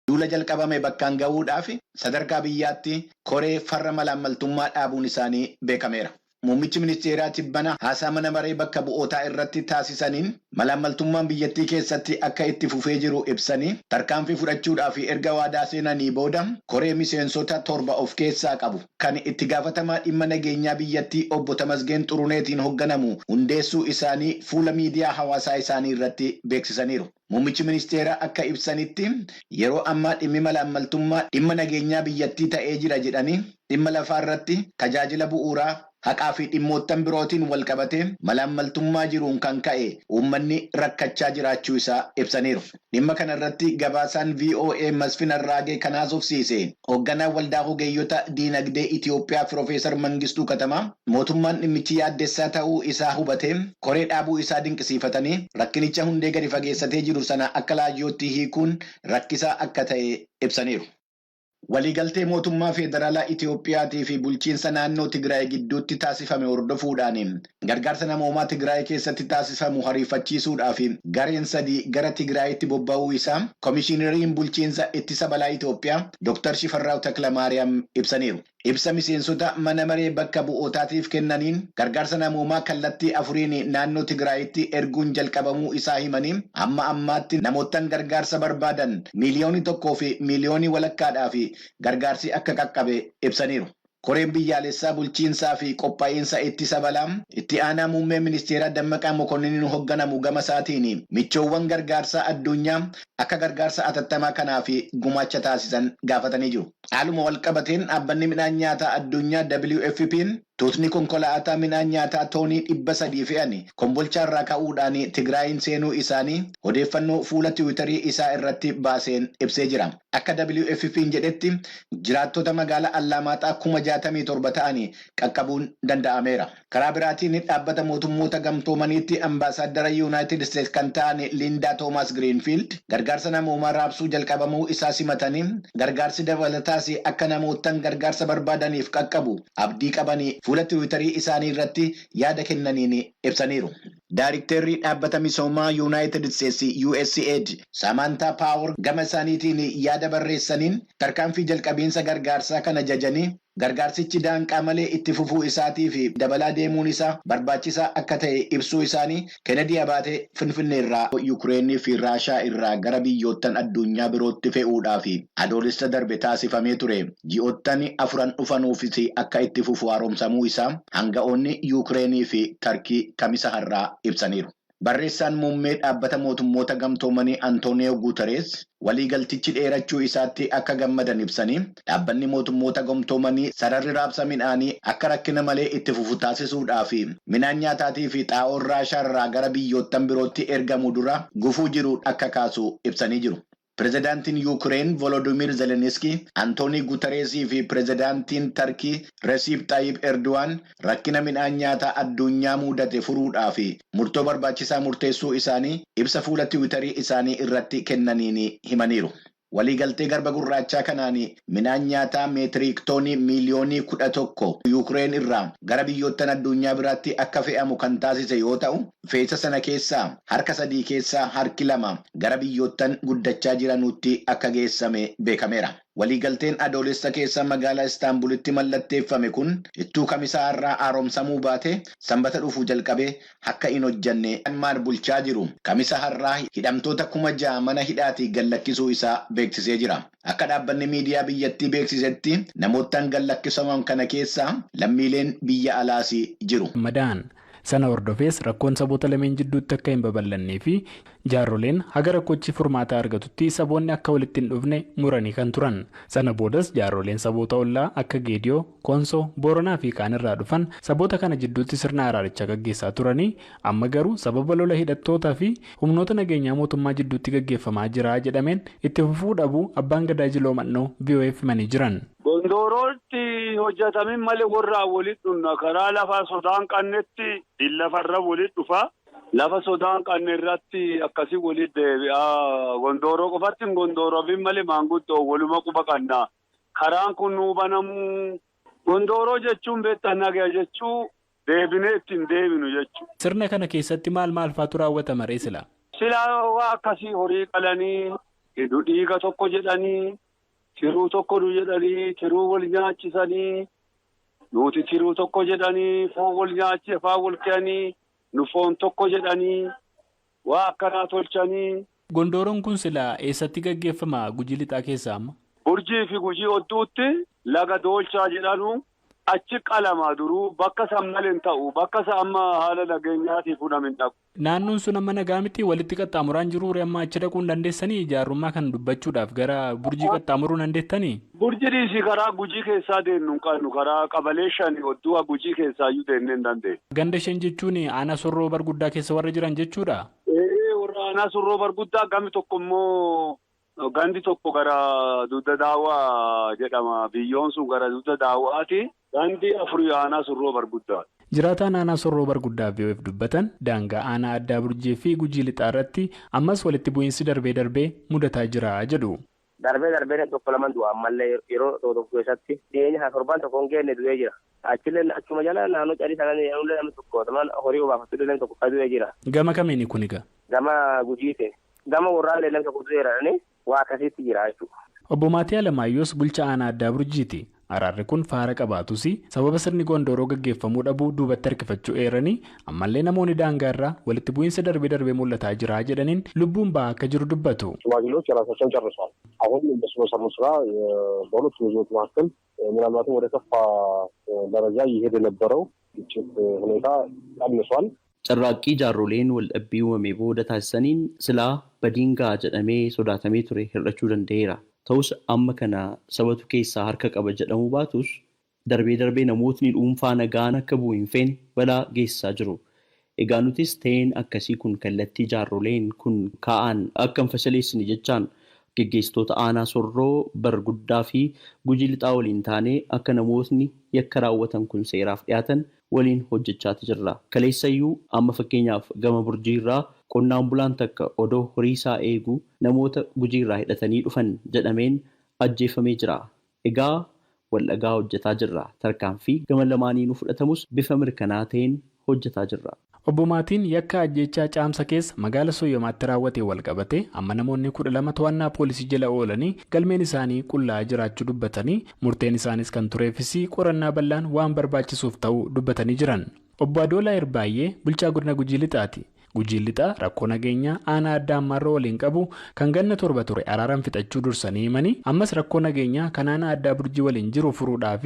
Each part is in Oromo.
Duula jalqabame bakkaan gahuudhaaf sadarkaa biyyaatti koree farra malaammaltummaa dhaabuun isaanii beekameera. Muummichi ministeeraa Tibbana haasaa mana maree bakka bu'ootaa irratti taasisaniin malaammaltummaan biyyattii keessatti akka itti fufee jiru ibsanii tarkaanfii fudhachuudhaaf erga waadaa seenanii booda koree miseensota 7 of keessaa qabu kan itti gaafatamaa dhimma nageenyaa biyyattii obbo Tamasgeen Xuruneetiin hoogganamu hundeessuu isaanii fuula miidiyaa hawaasaa isaanii irratti beeksisaniiru. Muummichi ministeeraa akka ibsanitti yeroo ammaa dhimmi malaammaltummaa dhimma nageenyaa biyyattii ta'ee jira jedhanii dhimma lafaa irratti tajaajila bu'uuraa haqaa fi dhimmoottan birootiin wal qabatee malaammaltummaa jiruun kan ka'e uummanni rakkachaa jiraachuu isaa ibsaniiru. Dhimma kana irratti gabaasaan VOA Masfin Arraagee kan haasofsiise hoogganaa waldaa ogeeyyota diinagdee Itoophiyaa Piroofeesar Mangistuu Katamaa mootummaan dhimmichi yaaddessaa ta'uu isaa hubatee koree dhaabuu isaa dinqisiifatanii rakkinicha hundee gadi fageessatee jiru sana akka laayyootti hiikuun rakkisaa akka ta'e ibsaniiru. Waliigaltee mootummaa federaalaa Itoophiyaatii fi bulchiinsa naannoo Tigraay gidduutti taasifame hordofuudhaan gargaarsa namoomaa Tigraay keessatti taasifamu hariifachiisuudhaaf gareen 3 gara Tigraayitti bobba'uu isaa Komishineriin bulchiinsa ittisa balaa Itoophiyaa Dr. Shifarraaw Taklamaariyaam ibsaniiru. Ibsa miseensota mana maree bakka bu'ootaatiif kennaniin gargaarsa namoomaa kallattii 4 naannoo Tigraayitti erguun jalqabamuu isaa himanii amma ammaatti namoottan gargaarsa barbaadan miliyoonii 1 fi miliyoonii walakkaadhaa fi gargaarsi akka qaqqabe ibsaniiru. Koreen biyyaalessaa bulchiinsaa fi qophaa'insa ittisa balaa itti aanaa muummee ministeeraa Dammaqaa Mokonnin hoogganamu gama isaatiin michoowwan gargaarsaa addunyaa akka gargaarsa atattamaa kanaaf gumaacha taasisan gaafatanii jiru. Haaluma walqabateen dhaabbanni midhaan nyaataa addunyaa WFP'n tuutni konkolaataa midhaan nyaataa toonii 300 fe'an kombolchaarraa ka'uudhaan Tigraayin seenuu isaanii odeeffannoo fuula Tiwiitarii isaa irratti baaseen ibsee jira. Akka WFP'n jedhetti jiraattota magaalaa Allamaaxaa 67 ta'anii qaqqabuun danda'ameera. Karaa biraatiin dhaabbata mootummoota gamtoomaniitti ambaasaaddara Yuunaayitid Isteetsi kan ta'an Lindaa Toomaas Giriinfiild gargaarsa namoomaa raabsuu jalqabamuu isaa simatanii gargaarsi dabalataas akka namootan gargaarsa barbaadaniif qaqqabu abdii qabanii fuula Tiwiitarii isaanii irratti yaada kennaniin ibsaniiru. Daayiriktarri dhaabbata misoomaa Yuunaayitid Isteetsi USAID Samantaa Paawar gama isaaniitiin yaada barreessaniin tarkaanfii jalqabiinsa gargaarsaa kana jajanii gargaarsichi daanqaa malee itti fufuu isaatii fi dabalaa deemuun isaa barbaachisaa akka ta'e ibsuu isaanii Kennedy Abaatee Finfinneerraa Yukureenii fi Raashaa irraa gara biyyoottan addunyaa birootti fe'uudhaa fi adoolessa darbe taasifamee ture ji'oottan 4 dhufanuufis akka itti fufu haaromsamuu isaa hanga'oonni Yukureenii fi Tarkii kamisa har'aa ibsaniiru. Barreessaan muummee dhaabbata mootummoota gamtoomanii Antooniyoo Guuterees waliigaltichi dheerachuu isaatti akka gammadan ibsanii dhaabbanni mootummoota gamtoomanii sararri raabsa midhaanii akka rakkina malee itti fufu taasisuudhaaf midhaan nyaataatii fi xaa'oon Raashaarraa gara biyyoottan birootti ergamu dura gufuu jiru akka kaasu ibsanii jiru. Pireezidaantiin Yuukireen Volodimiir Zeleniskii, Antoonii Guutereesii fi pireezidaantiin Tarkii Resiip Xaayib Erdo'aan rakkina midhaan nyaataa addunyaa mudate furuudhaaf murtoo barbaachisaa murteessuu isaanii ibsa fuula Tiwiitarii isaanii irratti kennaniin himaniiru. Waliigaltee garba gurraachaa kanaan midhaan nyaataa meetiriik toonii miliyoonii 11 Yuukireen irraa gara biyyoottan addunyaa biraatti akka fe'amu kan taasise yoo ta'u, fe'isa sana keessaa harka 3 keessaa harki 2 gara biyyoottan guddachaa jiranutti akka geessame beekameera. Waliigalteen adoolessa keessa magaalaa Istaanbulitti mallatteeffame kun ittuu kamisaa irraa haaromsamuu baate sanbata dhufuu jalqabee akka hin hojjanne maal bulchaa jiru. Kamisa har'aa hidhamtoota 6,000 mana hidhaatii gallakkisuu isaa beeksisee jira. Akka dhaabbanni miidiyaa biyyattii beeksisetti namoottan gallakkisaman kana keessaa lammiileen biyya alaas jiru. Sana hordofees rakkoon saboota lameen jidduutti akka hin babal'annee fi jaarroleen haga rakkochi furmaata argatutti saboonni akka walitti hin dhufne muranii kan turan. Sana boodas jaarroleen saboota ollaa akka Geediyoo, Konsoo, Booranaa fi kaan irraa dhufan saboota kana jidduutti sirna araarichaa gaggeessaa turanii amma garuu sababa lola hidhattootaa fi humnoota nageenyaa mootummaa jidduutti gaggeeffamaa jira jedhameen itti fufuu dhabuu abbaan gadaa Jiloo Mannoo VOF himanii jiran. Gondoorotti hojjetamin malee warraa walitti dhufna karaa lafa sodaan qannetti lafarra walitti dhufa. Lafa sodaan qanne irratti akkasii walitti deebi'a. Gondooroo qofatti gondooroo malee maanguddoo waluma quba qannaa. Karaan kun nuu banamuu Gondooroo jechuun beektaa nagaa jechuu deebinee ittiin deebinu jechuudha. Sirna kana keessatti maal faatu raawwatama ree sila? Silaa waa akkasii horii qalanii, hiddu dhiiga tokko jedhanii, tiruu tokko jedhanii, tiruu wal nyaachisanii, nuti tiruu tokko jedhanii, foon wal nyaachise faan wal keanii, nu foon tokko jedhanii, waa akkanaa tolchanii. Gondooroon kun sila eessatti gaggeeffama Gujii Lixaa keessaa amma? Burjii fi Gujii Hodduutti laga Doolchaa jedhanu achi qalamaa duruu bakka san malee ta'u bakka san amma haala nageenyaatiif fuudhamin dhaqu. Naannoon sun amma nagaa miti walitti qaxxaamuraan jiru amma achi dhaquu hin dandeessanii ijaarummaa kan dubbachuudhaaf gara Burjii qaxxaamuruu dandeettanii? Burjii dhiisii karaa Gujii keessaa deemnu hin qabnu karaa qabalee shanii Hodduu Gujii keessaa iyyuu deemnee hin dandeenye. Ganda shan jechuun aanaa Sorroo Barguddaa keessa warra jiran jechuudha? Warra aanaa Sorroo Barguddaa gami tokko immoo gandi tokko gara Dugda Daawwaa jedhama. Biyyoon sun gara Dugda Daawwaati. Gandi afurii aanaa Sorroo Barguddaa. Jiraataan aanaa Sorroo Barguddaa VOF dubbatan daangaa aanaa addaa Burjii fi Gujii Lixaa irratti ammas walitti bu'iinsi darbee mudataa jira jedhu. Darbee tokko lama du'a ammallee yeroo tokko keessatti dhiyeenya torbaan tokko hin geenne du'ee jira. Achillee achuma jala naannoo cadii sananii yeroo namni tokko horii obaafatu namni tokko du'ee jira. Gama kamiini kuniga? Gama Gujiiti. Gama warraallee namni tokko du'eerani waa akkasitti jira jechuudha. Obbo Maatii Alamaayyoos bulchaa aanaa addaa Burjiiti. Araarri kun faara qabaatus sababa sirni Gondooroo gaggeeffamuu dhabuu duubatti harkifachuu eeranii ammallee namoonni daangaa irraa walitti bu'iinsa darbee mul'ataa jira jedhaniin lubbuun ba'aa akka jiru dubbatu. ሽማግሌዎች የራሳቸውን ጨርሰዋል። አሁን እነሱ በሰሩ ስራ በሁለቱ ህዝቦች መካከል ምናልባትም ወደ ከፋ ደረጃ እየሄደ የነበረው ግጭት ሁኔታ ቀንሷል። Carraaqqii jaarroleen waldhabbii uumamee booda taasisaniin silaa badiingaa jedhamee sodaatamee ture hir'achuu danda'eera. Ta'us amma kana sabatu keessaa harka qaba jedhamuu baatus darbee namootni dhuunfaa nagaan akka bu'u hin feene balaa geessisaa jiru. Egaa nutis ta'een akkasii kun kallattii jaarroleen kun ka'an akka hin fashaleessine jechaan geggeessitoota aanaa Sorroo Barguddaa fi Gujii Lixaa waliin taanee akka namootni yakka raawwatan kun seeraaf dhiyaatan waliin hojjechaati jirra. Kaleessayyuu amma fakkeenyaaf gama Burjii irraa qonnaan bulaan takka odoo horii isaa eegu namoota Gujii irraa hidhatanii dhufan jedhameen ajjeefamee jira. Egaa waldhagaa hojjetaa jirra. Tarkaanfii gama lamaaniinuu fudhatamus bifa mirkanaa ta'een hojjetaa jirra. Obbo Maatiin yakka ajjechaa caamsa keessa magaala Sooyyamaatti raawwatee walqabate amma namoonni 12 to'annaa poolisii jala oolanii galmeen isaanii qullaa jiraachuu dubbatanii murteen isaanis kan tureefis qorannaa bal'aan waan barbaachisuuf ta'uu dubbatanii jiran. Obbo Adoolaa Irbaay'ee bulchaa godina Gujii Lixaati. Gujii Lixaa rakkoo nageenyaa aanaa adda ammaarra waliin qabu kan ganna 7 ture araaraan fixachuu dursanii himanii ammas rakkoo nageenyaa kan aanaa addaa Burjii waliin jiru furuudhaaf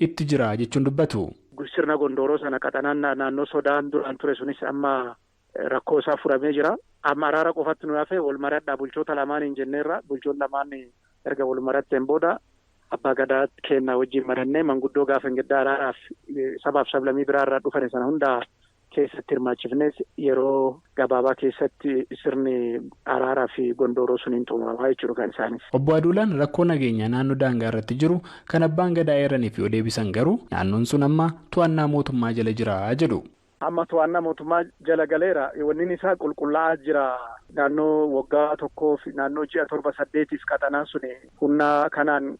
itti jira jechuun dubbatu. Sirna Gondooroo sana qaxanaan naannoo sodaan duraan ture sunis amma rakkoo isaa furamee jira. Amma araara qofatti nu hafe wal maradhaa bulchoota lamaan hin jenneerra bulchoonni lamaan erga wal maratteen booda abbaa gadaa kennaa wajjin marannee manguddoo gaafa hin gaddaa araaraaf sabaaf sablammii biraarraa dhufane sana hundaa keessatti hirmaachifnes yeroo gabaabaa keessatti sirni araaraa fi Gondooroo suniin xumuramaa jechuudha kan isaanis. Obbo Aduulaan rakkoo nageenyaa naannoo daangaa irratti jiru kan abbaan gadaa eeranii fi odeebisan garuu naannoon sun amma to'annaa mootummaa jala jira jedhu. Amma to'annaa mootummaa jala galeera. Wanni isaa qulqullaa'aa jira. Naannoo waggaa tokkoo fi naannoo ji'a 7-8 qaxanaan sun humna kanaan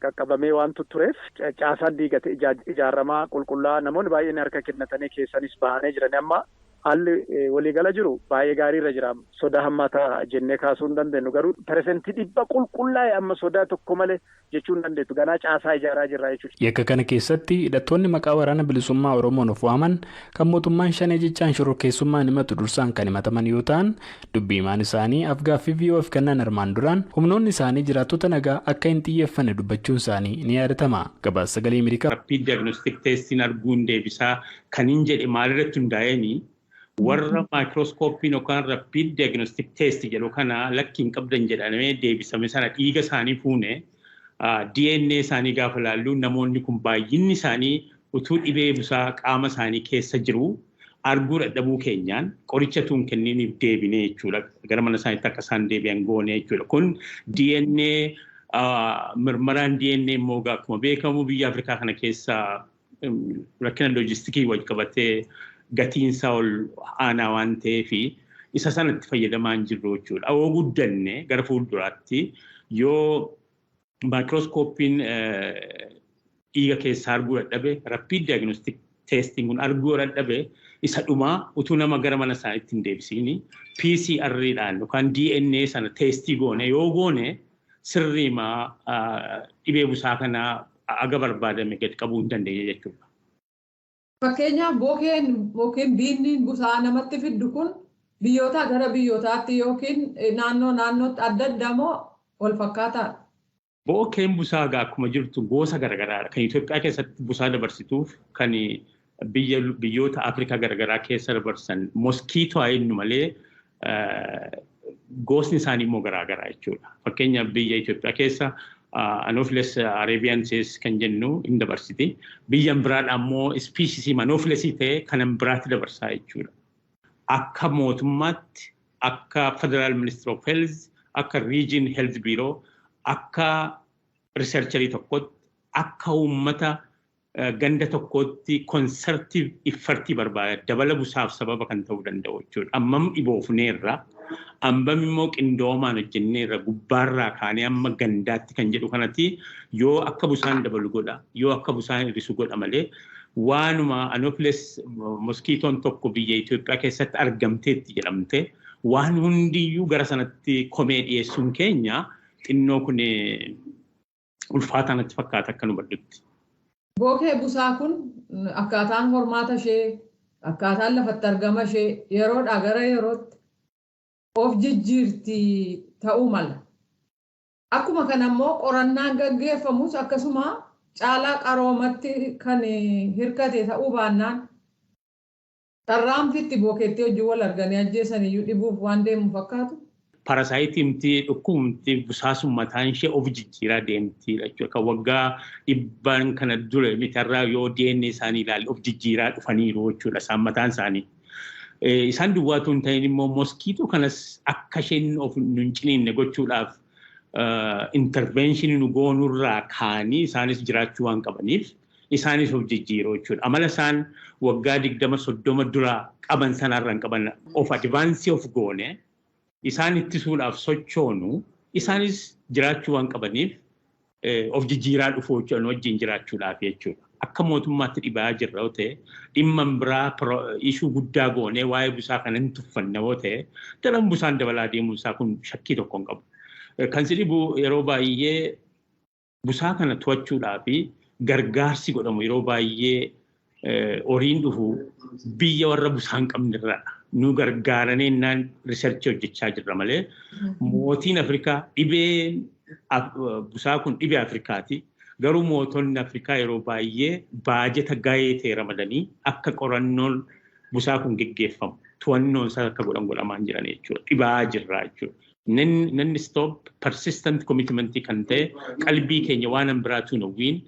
qaqqabamee waan tureef caasaan diigate ijaaramaa qulqullaa'aa namoonni baay'een harka kennatanii keessanis bahanii jiran amma haalli waliigala jiru baay'ee gaariirra jira. Sodaa hammaataa jennee kaasuu hin dandeenyu garuu persentii 100 qulqullaa'e amma sodaa tokko malee jechuu hin dandeettu ganaa caasaa ijaaraa jirra jechuudha. Yakka kana keessatti hidhattoonni maqaa waraana bilisummaa Oromoon of waaman kan mootummaan shanee jechaan shororkeessummaan himatu dursaan kan himataman yoo ta'an dubbii himaan isaanii afgaaffii VOF kennan armaan duraan humnoonni isaanii jiraattota nagaa akka hin xiyyeeffanne dubbachuun isaanii ni yaadatama. Gabaasa Sagalee Ameerikaa. Rapid diagnostic testiin arguun deebisaa kan hin jedhe maalirratti hundaa'anii warra maayikirooskooppiin yookaan rapid diagnostic test jedhu kana lakkiin qabdan jedhamee deebisame sana dhiiga isaanii fuune DNA isaanii gaafa laallu namoonni kun baay'inni isaanii utuu dhibee busaa qaama isaanii keessa jiru arguu dadhabuu keenyaan qoricha tuun kenniiniif deebine jechuudha. Gara mana isaaniitti akka isaan deebi'an goone jechuudha. Kun DNA mirmaraan DNA immoo akkuma beekamu biyya Afrikaa kana keessa rakkina loojistikii wajji qabatee gatiinsaa ol aanaa waan ta'eef isa sanatti fayyadamaa hin jirru jechuudha. Awoo guddanne gara fuulduraatti yoo maayikirooskooppiin dhiiga keessaa arguu dadhabe rapid diagnostic testing kun arguu dadhabe isa dhumaa utuu nama gara mana isaaniitti hin deebisiini PCR'dhaan yookaan DNA sana testii goone yoo goone sirriima dhibee busaa kanaa aga barbaadame gad qabuu hin dandeenye jechuudha. Fakkeenyaaf bookeen biinni busaa namatti fiddu kun biyyoota gara biyyootaatti yookiin naannootti adda addaa moo wal fakkaataadha? Bookeen busaa akkuma jirtu gosa garaagaraadha. Kan Itoophiyaa keessatti busaa dabarsituuf kan biyyoota Afrikaa garaagaraa keessa dabarsan moskiitoo ayennu malee gosni isaanii immoo garaagaraa jechuudha. Fakkeenyaaf biyya Itoophiyaa keessa Anopheles arabiensis kan jennu hin dabarsiti. Biyya biraadhaa immoo species Anophelesii ta'e kan biraatti dabarsaa jechuudha. Akka mootummaatti, akka Federal Ministry of Health, akka Region Health Bureau, akka researcherii tokkotti, akka uummata ganda tokkotti concerted effortii barbaada. Dabala busaaf sababa kan ta'uu danda'u jechuudha. Ammam dhiboofneerra, ammam immoo qindoomaan hojjenneerra gubbaarraa kaanee amma gandaatti kan jedhu kanatti yoo akka busaan dabalu godha, yoo akka busaan hir'isu godha malee waanuma Anopheles moskiitoon tokko biyya Itoophiyaa keessatti argamteetti jedhamte waan hundiyyuu gara sanatti komee dhiyeessuun keenya xinnoo kun ulfaataa natti fakkaata akka nu baddutti. Bookee busaa kun akkaataan hormaata ishee, akkaataan lafatti argama ishee yeroodhaa gara yerootti of jijjiirti ta'uu mala. Akkuma kana immoo qorannaan gaggeeffamus akkasuma caalaa qaroomatti kan hirkate ta'uu baannaan tarraanfitti bookeetti hojii wal arganii ajjeesan iyyuu dhibuuf waan deemu fakkaatu. Parasaayitii dhukkubni busaasuu mataan ishee of jijjiiraa deemti jechuudha. Kan waggaa 100 kana dura mitarraa yoo DNA isaanii ilaalle of jijjiiraa dhufaniiru jechuudha isaan mataan isaanii. Isaan duwwaatu hin ta'in immoo moskiitoo kanas akka isheen of hin ciniinne gochuudhaaf intervention nu goonurraa kaanii isaanis jiraachuu waan qabaniif isaanis of jijjiiruu jechuudha. Amala isaan waggaa 20-30 dura qaban sanarra hin qaban of advance of goone isaan ittisuudhaaf sochoonu isaanis jiraachuu waan qabaniif of jijjiiraa dhufuu jechuudha wajjin jiraachuudhaaf jechuudha. Akka mootummaatti dhibaa jirra yoo ta'e dhimma biraa ishuu guddaa goonee waa'ee busaa kana hin tuffanne yoo ta'e daran busaan dabalaa deemuun isaa kun shakkii tokko hin qabu. Kan si dhibu yeroo baay'ee busaa kana to'achuudhaaf gargaarsi godhamu yeroo baay'ee horiin dhufu biyya warra busaa hin qabnerraadha. Nu gargaaranii naan riisarchii hojjechaa jirra malee mootiin Afrikaa dhibee busaa kun dhibee Afrikaati. Garuu mootonni Afrikaa yeroo baay'ee baajeta gahee ta'e ramadanii akka qorannoon busaa kun geggeeffamu to'annoon isaa akka godhamaan jiran jechuudha. Dhibaa jirra jechuudha. Nanni stop persistent commitment kan ta'e qalbii keenya waan biraatu nuwwiin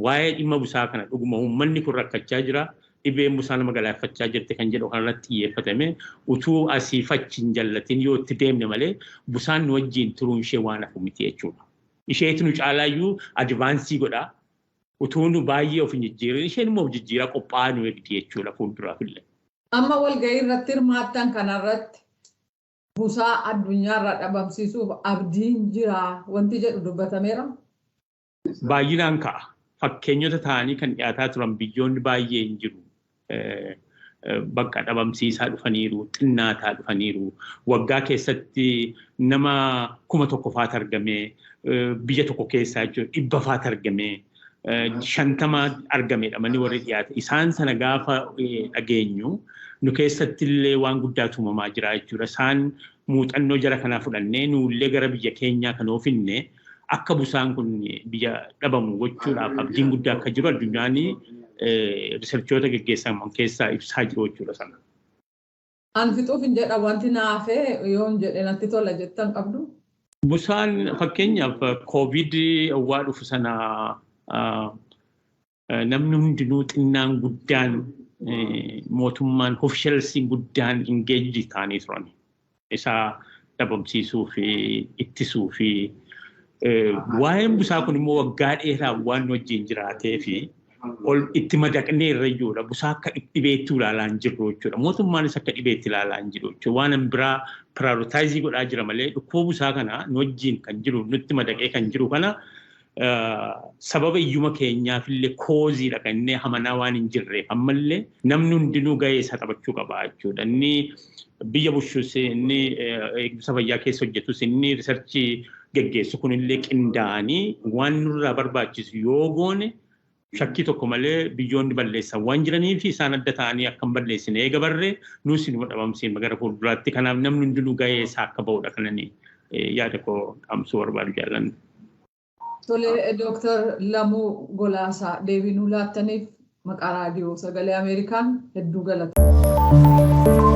waa'ee dhimma busaa kana dhuguma uummanni kun rakkachaa jira. Dhibeen busaa nama galaafachaa jirti kan jedhu kanarratti xiyyeeffatame utuu asii fachiin jallatiin yoo itti deemne malee busaan nu wajjin turuun ishee waan hafu miti jechuudha. Isheetu nu caalaayyuu advaansii godha. Utuu nu baay'ee of hin jijjiirin isheen immoo of jijjiiraa qophaa'aa nu eegdi jechuudha fuulduraaf illee. Amma walgahii irratti hirmaattan kanarratti busaa addunyaarraa dhabamsiisuuf abdiin jira wanti jedhu dubbatameera. Baay'inaan ka'a. Fakkeenyota ta'anii kan dhiyaataa turan biyyoonni baay'ee hin jiru. Bakka dhabamsiisaa dhufaniiru, xinnaataa dhufaniiru. Waggaa keessatti nama 1,000 faatu argamee biyya tokko keessaa jechuudha 100 faatu argamee 50 argameedha manni warri dhiyaate. Isaan sana gaafa dhageenyu nu keessatti illee waan guddaatu uumamaa jira jechuudha. Isaan muuxannoo jara kanaa fudhannee nullee gara biyya keenyaa kan oofinne akka busaan kun biyya dhabamu gochuudhaaf abdiin guddaa akka jiru addunyaan riisarchoota gaggeessaman keessaa ibsaa jiru jechuudha sana. An fixuuf hin jedha wanti naafee yoo hin jedhe natti tola jettan qabdu. Busaan fakkeenyaaf COVID waa dhufu sana namni hundinuu xinnaan guddaan mootummaan ofishalsiin guddaan engaged ta'anii turan. Isaa dhabamsiisuu fi ittisuu fi waa'een busaa kun immoo waggaa dheeraa waan wajjin jiraatee fi ol itti madaqnee irra iyyuudha. Busaa akka dhibeetti ilaalaa hin jirru jechuudha. Mootummaanis akka dhibeetti ilaalaa hin jiru jechuudha. Waan biraa piraayootaayizii godhaa jira malee dhukkuba busaa kana nu wajjin kan jiru nutti madaqee kan jiru kana sababa iyyuma keenyaafillee kooziidha kan inni hamanaa waan hin jirreef ammallee namni hundinuu gahee isaa taphachuu qaba jechuudha. Inni biyya bulchus inni eegumsa fayyaa keessa hojjetus inni riisarchii geggeessu kunillee qindaa'anii waan nurraa barbaachisu yoo goone shakkii tokko malee biyyoonni balleessan waan jiranii fi isaan adda ta'anii akka hin balleessine eega barree nuus nu dhabamsiin gara fuulduraatti kanaaf namni hundinuu gahee isaa akka ba'udha kananii yaada koo dhaamsuu barbaadu jaallanne. Tole Dooktar Lamuu Golaasaa deebii nuu laattaniif maqaa raadiyoo sagalee Ameerikaan hedduu galatoomna.